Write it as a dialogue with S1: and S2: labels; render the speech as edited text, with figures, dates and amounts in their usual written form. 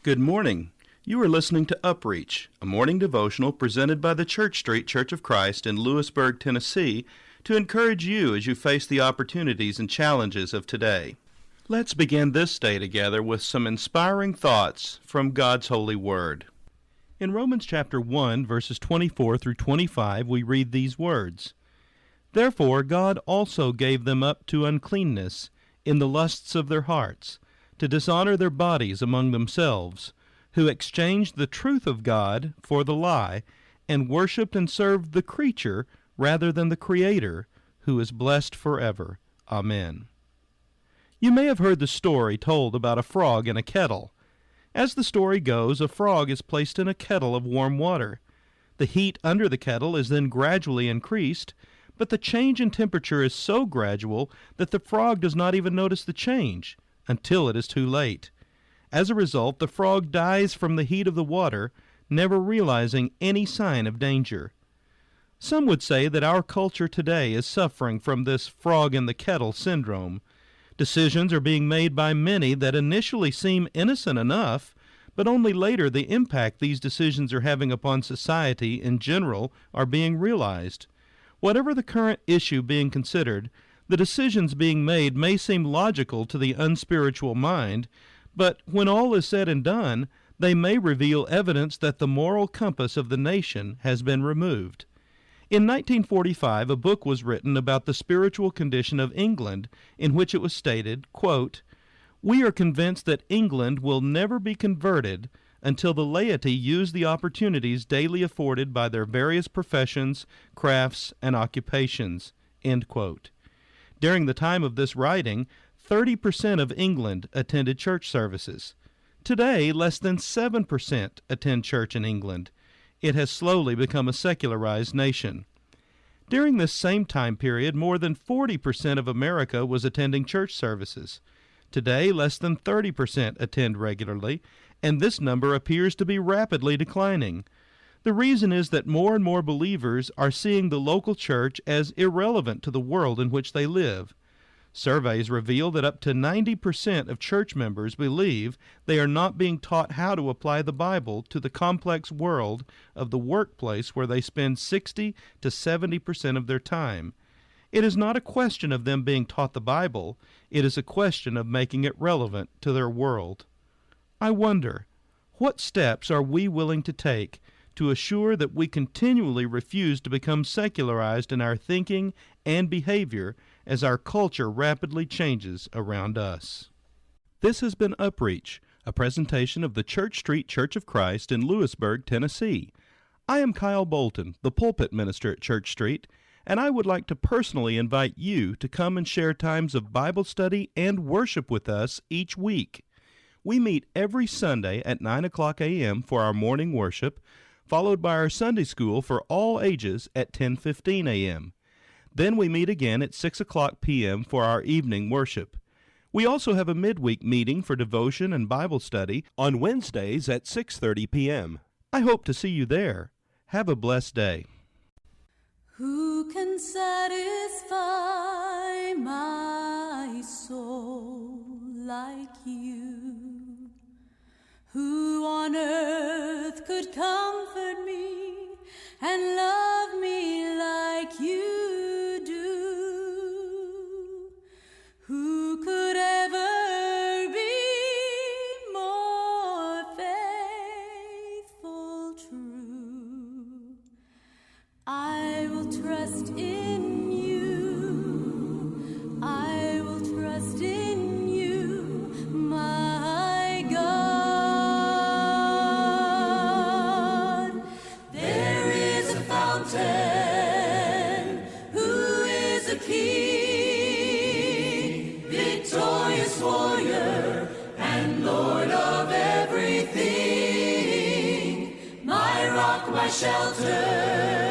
S1: Good morning. You are listening to UpReach, a morning devotional presented by the Church Street Church of Christ in Lewisburg, Tennessee, to encourage you as you face the opportunities and challenges of today. Let's begin this day together with some inspiring thoughts from God's holy word. In Romans chapter 1, verses 24 through 25, we read these words, "Therefore God also gave them up to uncleanness in the lusts of their hearts, to dishonor their bodies among themselves, who exchanged the truth of God for the lie, and worshipped and served the creature rather than the Creator, who is blessed forever. Amen." You may have heard the story told about a frog in a kettle. As the story goes, a frog is placed in a kettle of warm water. The heat under the kettle is then gradually increased, but the change in temperature is so gradual that the frog does not even notice the change until it is too late. As a result, the frog dies from the heat of the water, never realizing any sign of danger. Some would say that our culture today is suffering from this frog in the kettle syndrome. Decisions are being made by many that initially seem innocent enough, but only later the impact these decisions are having upon society in general are being realized. Whatever the current issue being considered, the decisions being made may seem logical to the unspiritual mind, but when all is said and done, they may reveal evidence that the moral compass of the nation has been removed. In 1945, a book was written about the spiritual condition of England, in which it was stated, quote, "We are convinced that England will never be converted until the laity use the opportunities daily afforded by their various professions, crafts, and occupations." End quote. During the time of this writing, 30% of England attended church services. Today, less than 7% attend church in England. It has slowly become a secularized nation. During this same time period, more than 40% of America was attending church services. Today, less than 30% attend regularly, and this number appears to be rapidly declining. The reason is that more and more believers are seeing the local church as irrelevant to the world in which they live. Surveys reveal that up to 90% of church members believe they are not being taught how to apply the Bible to the complex world of the workplace where they spend 60 to 70% of their time. It is not a question of them being taught the Bible, it is a question of making it relevant to their world. I wonder, what steps are we willing to take to assure that we continually refuse to become secularized in our thinking and behavior as our culture rapidly changes around us? This has been UpReach, a presentation of the Church Street Church of Christ in Lewisburg, Tennessee. I am Kyle Bolton, the pulpit minister at Church Street, and I would like to personally invite you to come and share times of Bible study and worship with us each week. We meet every Sunday at 9 o'clock a.m. for our morning worship, followed by our Sunday school for all ages at 10:15 a.m. Then we meet again at 6 o'clock p.m. for our evening worship. We also have a midweek meeting for devotion and Bible study on Wednesdays at 6:30 p.m. I hope to see you there. Have a blessed day.
S2: Who can satisfy my soul like you? Who on earth could comfort me and love me like you do? Who could ever be more faithful, true? I will trust in you. I will trust in you, my God. There is a fountain who is a king, victorious warrior and Lord of everything, my rock, my shelter,